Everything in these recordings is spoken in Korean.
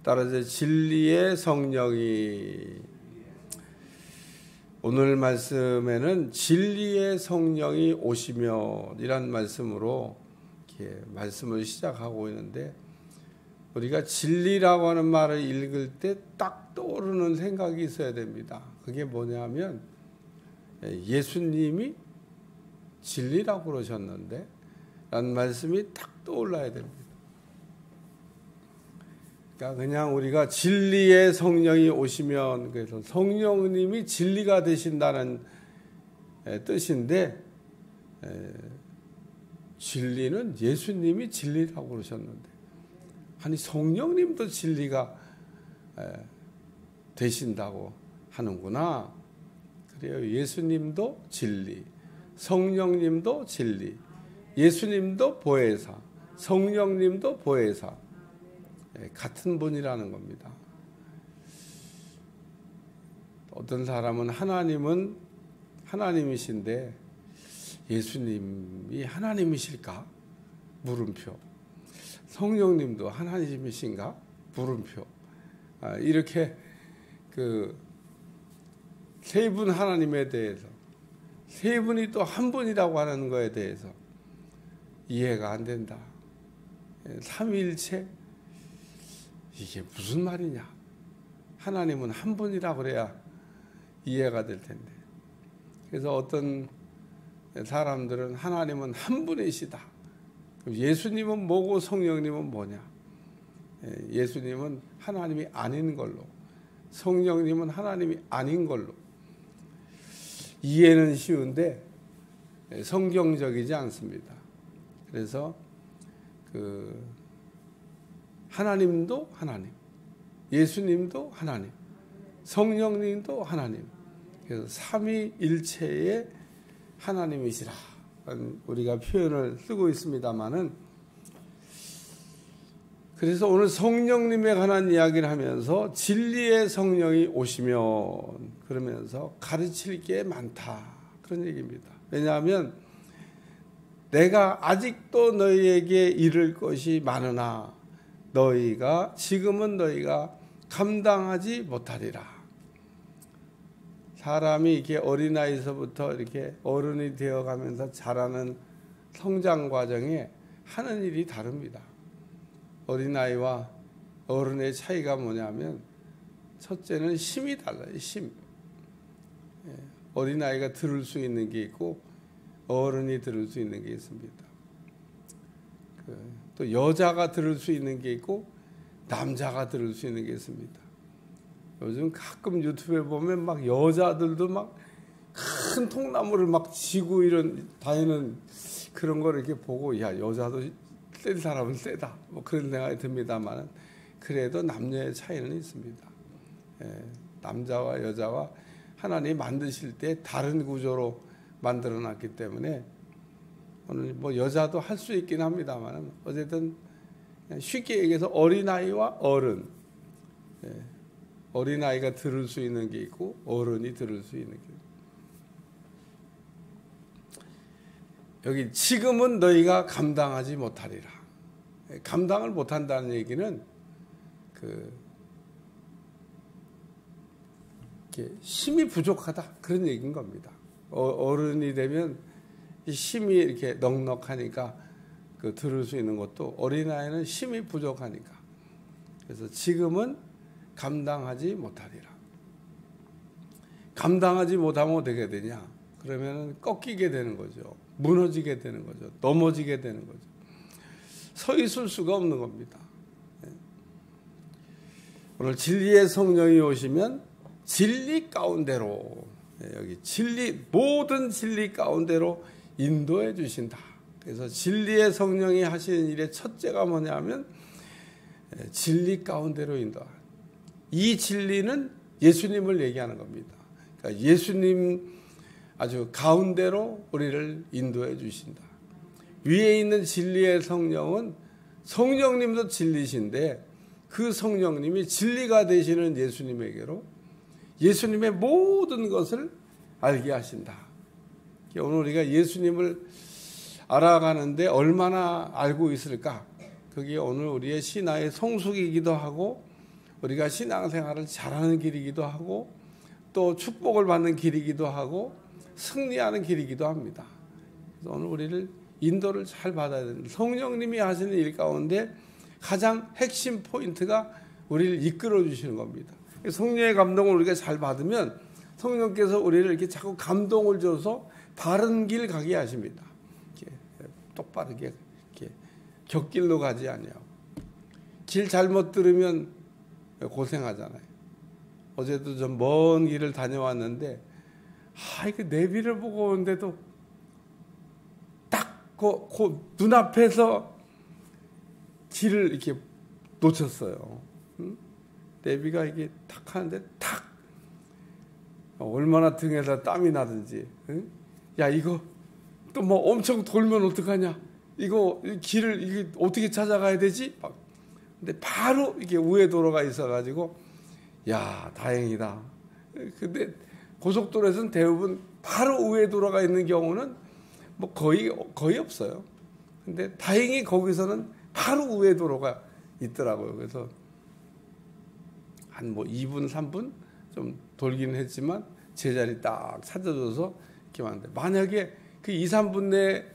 따라서 진리의 성령이, 오늘 말씀에는 진리의 성령이 오시면 이란 말씀으로 이렇게 말씀을 시작하고 있는데, 우리가 진리라고 하는 말을 읽을 때 딱 떠오르는 생각이 있어야 됩니다. 그게 뭐냐면 예수님이 진리라고 그러셨는데 라는 말씀이 딱 떠올라야 됩니다. 그러니까 그냥 우리가 진리의 성령이 오시면, 그래서 성령님이 진리가 되신다는 뜻인데, 진리는 예수님이 진리라고 그러셨는데, 아니 성령님도 진리가 되신다고 하는구나. 그래요. 예수님도 진리, 성령님도 진리, 예수님도 보혜사, 성령님도 보혜사, 같은 분이라는 겁니다. 어떤 사람은 하나님은 하나님이신데 예수님이 하나님이실까? 물음표. 성령님도 하나님이신가? 물음표. 이렇게 세 분 하나님에 대해서, 세 분이 또 한 분이라고 하는 거에 대해서 이해가 안 된다. 삼위일체? 이게 무슨 말이냐? 하나님은 한 분이라 그래야 이해가 될 텐데. 그래서 어떤 사람들은 하나님은 한 분이시다. 예수님은 뭐고 성령님은 뭐냐? 예수님은 하나님이 아닌 걸로, 성령님은 하나님이 아닌 걸로. 이해는 쉬운데 성경적이지 않습니다. 그래서 하나님도 하나님, 예수님도 하나님, 성령님도 하나님. 그래서 삼위일체의 하나님이시라 우리가 표현을 쓰고 있습니다만은, 그래서 오늘 성령님에 관한 이야기를 하면서 진리의 성령이 오시면, 그러면서 가르칠 게 많다, 그런 얘기입니다. 왜냐하면 내가 아직도 너희에게 이를 것이 많으나 지금은 너희가 감당하지 못하리라. 사람이 이렇게 어린아이서부터 이렇게 어른이 되어가면서 자라는 성장 과정에 하는 일이 다릅니다. 어린아이와 어른의 차이가 뭐냐면, 첫째는 심이 달라요. 심. 어린아이가 들을 수 있는 게 있고 어른이 들을 수 있는 게 있습니다. 또 여자가 들을 수 있는 게 있고 남자가 들을 수 있는 게 있습니다. 요즘 가끔 유튜브에 보면 막 여자들도 막 큰 통나무를 막 지고 이런 다니는 그런 걸 이렇게 보고, 야, 여자도 센 사람은 세다, 뭐 그런 생각이 듭니다만, 그래도 남녀의 차이는 있습니다. 남자와 여자와 하나님이 만드실 때 다른 구조로 만들어 놨기 때문에, 오늘 뭐 여자도 할 수 있긴 합니다만, 어쨌든 쉽게 얘기해서 어린아이와 어른, 어린아이가 들을 수 있는 게 있고 어른이 들을 수 있는 게 있고. 여기 지금은 너희가 감당하지 못하리라. 감당을 못한다는 얘기는 힘이 부족하다, 그런 얘기인 겁니다. 어른이 되면 힘이 이렇게 넉넉하니까 들을 수 있는 것도, 어린아이는 힘이 부족하니까. 그래서 지금은 감당하지 못하리라. 감당하지 못하면 어떻게 되냐? 그러면 꺾이게 되는 거죠. 무너지게 되는 거죠. 넘어지게 되는 거죠. 서 있을 수가 없는 겁니다. 오늘 진리의 성령이 오시면 진리 가운데로, 여기 모든 진리 가운데로 인도해 주신다. 그래서 진리의 성령이 하시는 일의 첫째가 뭐냐면 진리 가운데로 인도하라. 이 진리는 예수님을 얘기하는 겁니다. 그러니까 예수님 아주 가운데로 우리를 인도해 주신다. 위에 있는 진리의 성령은 성령님도 진리신데, 그 성령님이 진리가 되시는 예수님에게로 예수님의 모든 것을 알게 하신다. 오늘 우리가 예수님을 알아가는데 얼마나 알고 있을까? 그게 오늘 우리의 신화의 성숙이기도 하고 우리가 신앙생활을 잘하는 길이기도 하고 또 축복을 받는 길이기도 하고 승리하는 길이기도 합니다. 그래서 오늘 우리를 인도를 잘 받아야 됩니다. 성령님이 하시는 일 가운데 가장 핵심 포인트가 우리를 이끌어 주시는 겁니다. 성령의 감동을 우리가 잘 받으면 성령께서 우리를 이렇게 자꾸 감동을 줘서 바른 길 가게 하십니다. 이렇게 똑바르게 이렇게 곁길로 가지 아니하고. 길 잘못 들으면 고생하잖아요. 어제도 좀 먼 길을 다녀왔는데 이거 내비를 보고 오는데도 딱 그 눈앞에서 길을 이렇게 놓쳤어요. 내비가 이게 탁 하는데 탁 얼마나 등에서 땀이 나든지 야 이거 또 뭐 엄청 돌면 어떡하냐 이거 길을 이게 어떻게 찾아가야 되지? 근데 바로 이게 우회 도로가 있어가지고 야 다행이다. 근데 고속도로에서는 대부분 바로 우회 도로가 있는 경우는 뭐 거의 없어요. 근데 다행히 거기서는 바로 우회 도로가 있더라고요. 그래서 한 뭐 2분 3분 좀 돌기는 했지만 제자리 딱 찾아줘서 이렇게 왔는데 만약에 그 2, 3분 내에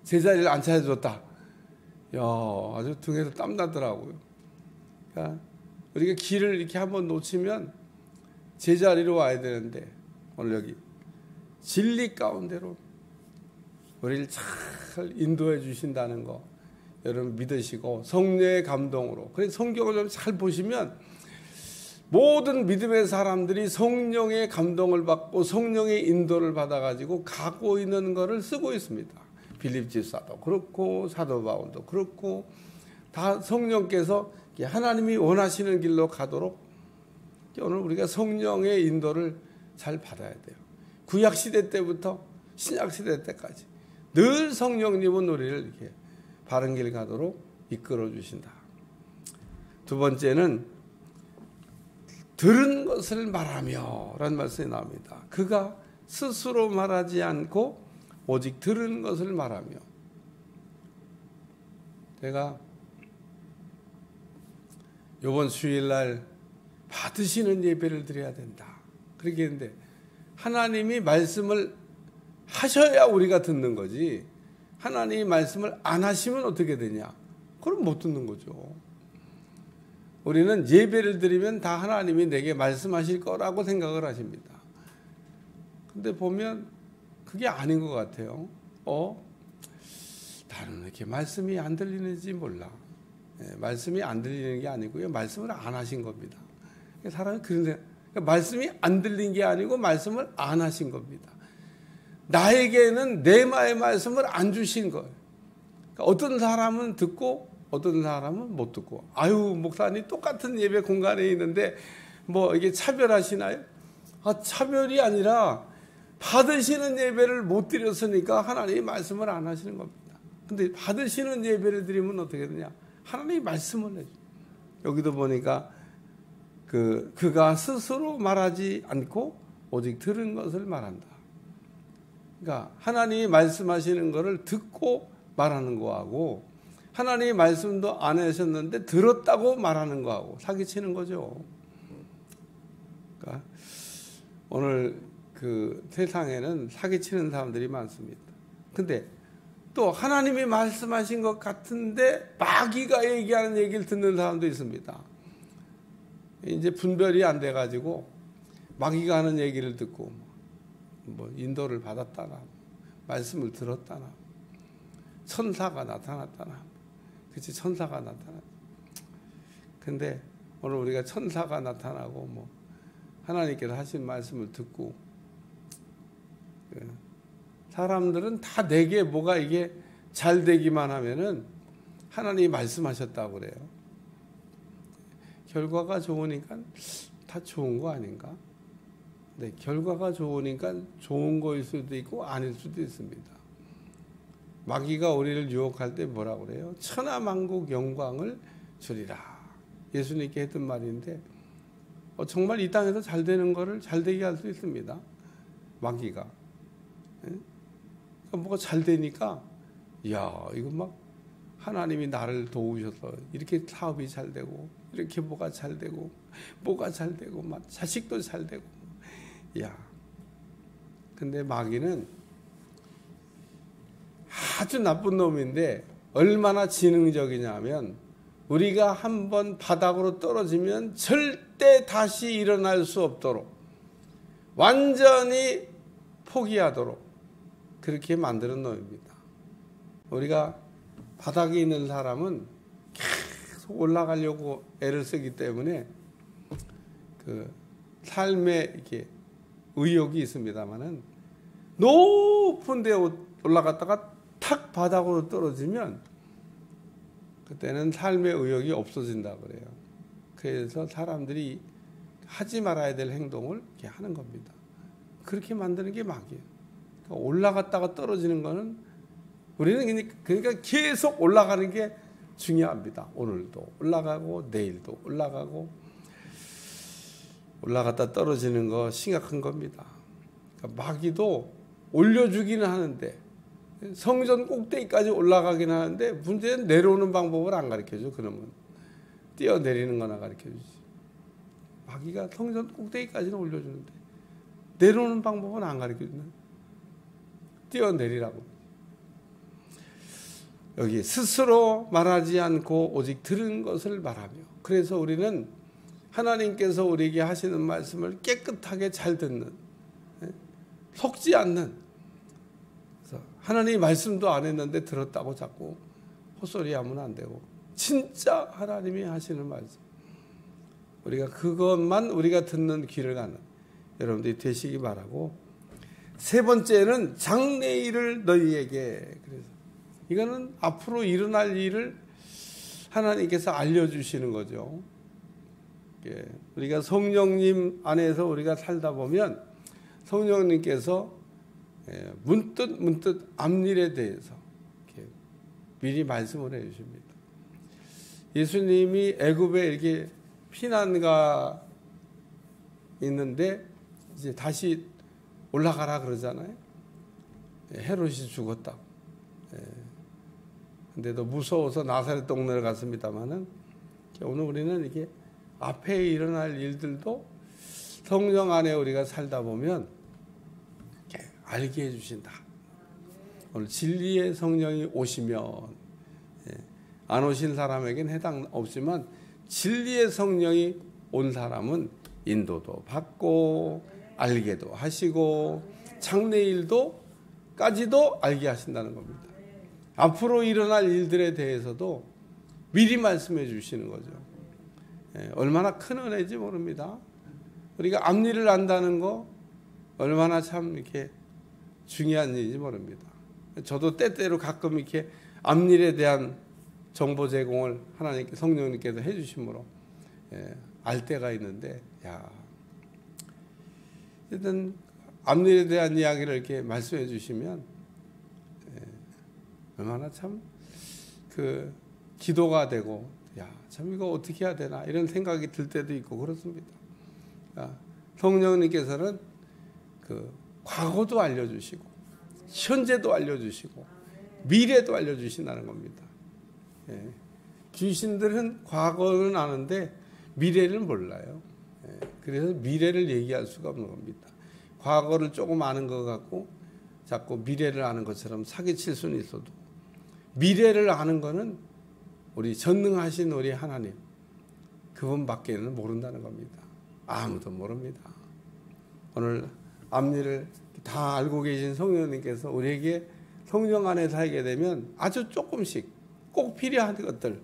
제자리를 안 찾아줬다. 야 아주 등에서 땀 나더라고요. 그러니까 우리가 길을 이렇게 한번 놓치면 제자리로 와야 되는데 오늘 여기 진리 가운데로 우리를 잘 인도해 주신다는 거 여러분 믿으시고 성령의 감동으로 그래서 성경을 좀 잘 보시면 모든 믿음의 사람들이 성령의 감동을 받고 성령의 인도를 받아가지고 가고 있는 것을 쓰고 있습니다. 빌립 집사도 그렇고 사도 바울도 그렇고 다 성령께서 하나님이 원하시는 길로 가도록 오늘 우리가 성령의 인도를 잘 받아야 돼요. 구약 시대 때부터 신약 시대 때까지 늘 성령님은 우리를 이렇게 바른 길 가도록 이끌어 주신다. 두 번째는 들은 것을 말하며 라는 말씀이 나옵니다. 그가 스스로 말하지 않고 오직 들은 것을 말하며. 제가 이번 주일날 받으시는 예배를 드려야 된다 그렇게 했는데 하나님이 말씀을 하셔야 우리가 듣는 거지 하나님이 말씀을 안 하시면 어떻게 되냐? 그럼 못 듣는 거죠. 우리는 예배를 드리면 다 하나님이 내게 말씀하실 거라고 생각을 하십니다. 근데 보면 그게 아닌 것 같아요. 나는 왜 이렇게 말씀이 안 들리는지 몰라. 말씀이 안 들리는 게 아니고요. 말씀을 안 하신 겁니다. 사람이 그런 생각, 말씀이 안 들린 게 아니고 말씀을 안 하신 겁니다. 나에게는 내 말씀을 안 주신 거예요. 그러니까 어떤 사람은 듣고 어떤 사람은 못 듣고. 아유 목사님 똑같은 예배 공간에 있는데 뭐 이게 차별하시나요? 차별이 아니라 받으시는 예배를 못 드렸으니까 하나님이 말씀을 안 하시는 겁니다. 근데 받으시는 예배를 드리면 어떻게 되냐? 하나님이 말씀을 해줘요. 여기도 보니까 그가 스스로 말하지 않고 오직 들은 것을 말한다. 그러니까 하나님이 말씀하시는 것을 듣고 말하는 거하고 하나님이 말씀도 안 하셨는데 들었다고 말하는 거하고 사기치는 거죠. 그러니까 오늘 그 세상에는 사기치는 사람들이 많습니다. 근데 또 하나님이 말씀하신 것 같은데 마귀가 얘기하는 얘기를 듣는 사람도 있습니다. 이제 분별이 안 돼가지고 마귀가 하는 얘기를 듣고 뭐 인도를 받았다나 말씀을 들었다나 천사가 나타났다나 그치 천사가 나타났다. 근데 오늘 우리가 천사가 나타나고 뭐 하나님께서 하신 말씀을 듣고 사람들은 다 내게 뭐가 이게 잘 되기만 하면은 하나님이 말씀하셨다고 그래요. 결과가 좋으니까 다 좋은 거 아닌가? 네, 결과가 좋으니까 좋은 거일 수도 있고 아닐 수도 있습니다. 마귀가 우리를 유혹할 때 뭐라고 그래요? 천하만국 영광을 주리라. 예수님께 했던 말인데 정말 이 땅에서 잘 되는 거를 잘 되게 할 수 있습니다. 마귀가. 뭐가 잘 되니까 야 이거 막 하나님이 나를 도우셔서 이렇게 사업이 잘 되고 이렇게 뭐가 잘 되고 막 자식도 잘 되고. 야, 근데 마귀는 아주 나쁜 놈인데 얼마나 지능적이냐면 우리가 한번 바닥으로 떨어지면 절대 다시 일어날 수 없도록 완전히 포기하도록 그렇게 만드는 놈입니다. 우리가 바닥에 있는 사람은 계속 올라가려고 애를 쓰기 때문에 그 삶에 이렇게 의욕이 있습니다만은 높은 데 올라갔다가 탁 바닥으로 떨어지면 그때는 삶의 의욕이 없어진다 그래요. 그래서 사람들이 하지 말아야 될 행동을 이렇게 하는 겁니다. 그렇게 만드는 게 마귀예요. 그러니까 올라갔다가 떨어지는 거는 우리는 그러니까 계속 올라가는 게 중요합니다. 오늘도 올라가고 내일도 올라가고 올라갔다 떨어지는 거 심각한 겁니다. 그러니까 마귀도 올려주기는 하는데 성전 꼭대기까지 올라가긴 하는데 문제는 내려오는 방법을 안 가르쳐줘. 그러면 뛰어내리는 거나 가르쳐주지. 마귀가 성전 꼭대기까지는 올려주는데 내려오는 방법은 안 가르쳐주는. 뛰어내리라고. 여기 스스로 말하지 않고 오직 들은 것을 말하며. 그래서 우리는 하나님께서 우리에게 하시는 말씀을 깨끗하게 잘 듣는, 속지 않는. 그래서 하나님이 말씀도 안 했는데 들었다고 자꾸 헛소리하면 안 되고 진짜 하나님이 하시는 말씀, 우리가 그것만 우리가 듣는 귀를 갖는 여러분들이 되시기 바라고. 세 번째는 장래일을 너희에게. 그래서 이거는 앞으로 일어날 일을 하나님께서 알려주시는 거죠. 우리가 성령님 안에서 우리가 살다 보면 성령님께서 문득 앞일에 대해서 미리 말씀을 해 주십니다. 예수님이 애굽에 이렇게 피난가 있는데 이제 다시 올라가라 그러잖아요. 헤롯이 죽었다고. 근데도 무서워서 나사렛 동네를 갔습니다만은 오늘 우리는 이게 앞에 일어날 일들도 성령 안에 우리가 살다 보면 알게 해주신다. 오늘 진리의 성령이 오시면, 안 오신 사람에게는 해당 없지만 진리의 성령이 온 사람은 인도도 받고 알게도 하시고 장래일도까지도 알게 하신다는 겁니다. 앞으로 일어날 일들에 대해서도 미리 말씀해 주시는 거죠. 얼마나 큰 은혜인지 모릅니다. 우리가 앞일을 안다는 거 얼마나 참 이렇게 중요한 일인지 모릅니다. 저도 때때로 가끔 이렇게 앞일에 대한 정보 제공을 하나님께 성령님께서 해주심으로 알 때가 있는데, 야, 일단 앞일에 대한 이야기를 이렇게 말씀해 주시면 얼마나 참 그 기도가 되고, 야, 참 이거 어떻게 해야 되나 이런 생각이 들 때도 있고 그렇습니다. 성령님께서는 그 과거도 알려주시고 현재도 알려주시고 미래도 알려주신다는 겁니다. 귀신들은 과거는 아는데 미래를 몰라요. 그래서 미래를 얘기할 수가 없는 겁니다. 과거를 조금 아는 것 같고 자꾸 미래를 아는 것처럼 사기칠 수는 있어도 미래를 아는 거는 우리 전능하신 우리 하나님 그분밖에는 모른다는 겁니다. 아무도 모릅니다. 오늘 앞일을 다 알고 계신 성령님께서 우리에게 성령 안에 살게 되면 아주 조금씩 꼭 필요한 것들,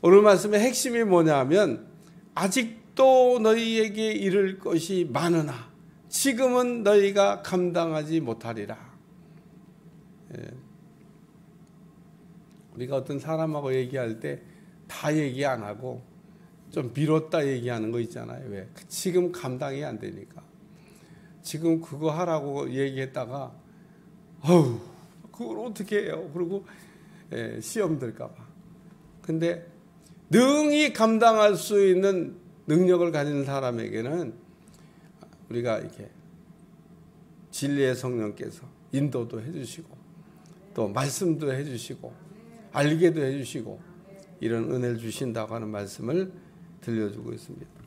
오늘 말씀의 핵심이 뭐냐면 아직도 너희에게 이를 것이 많으나 지금은 너희가 감당하지 못하리라. 우리가 어떤 사람하고 얘기할 때 다 얘기 안 하고 좀 미뤘다 얘기하는 거 있잖아요. 왜? 지금 감당이 안 되니까. 지금 그거 하라고 얘기했다가 어우 그걸 어떻게 해요? 그리고 시험 들까 봐. 근데 능히 감당할 수 있는 능력을 가진 사람에게는 우리가 이렇게 진리의 성령께서 인도도 해주시고 또 말씀도 해주시고 알게도 해주시고 이런 은혜를 주신다고 하는 말씀을 들려주고 있습니다.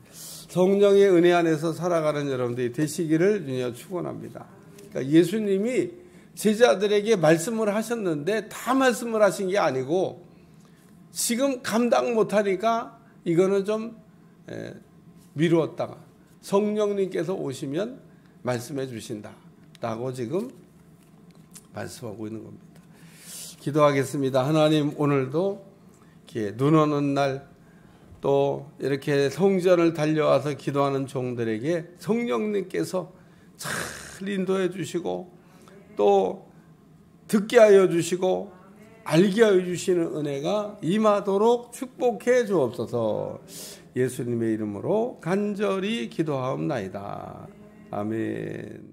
성령의 은혜 안에서 살아가는 여러분들이 되시기를 주님으로 축원합니다. 그러니까 예수님이 제자들에게 말씀을 하셨는데 다 말씀을 하신 게 아니고 지금 감당 못하니까 이거는 좀 미루었다가 성령님께서 오시면 말씀해 주신다라고 지금 말씀하고 있는 겁니다. 기도하겠습니다. 하나님, 오늘도 이렇게 눈 오는 날 또 이렇게 성전을 달려와서 기도하는 종들에게 성령님께서 잘 인도해 주시고 또 듣게 하여 주시고 알게 하여 주시는 은혜가 임하도록 축복해 주옵소서. 예수님의 이름으로 간절히 기도하옵나이다. 아멘.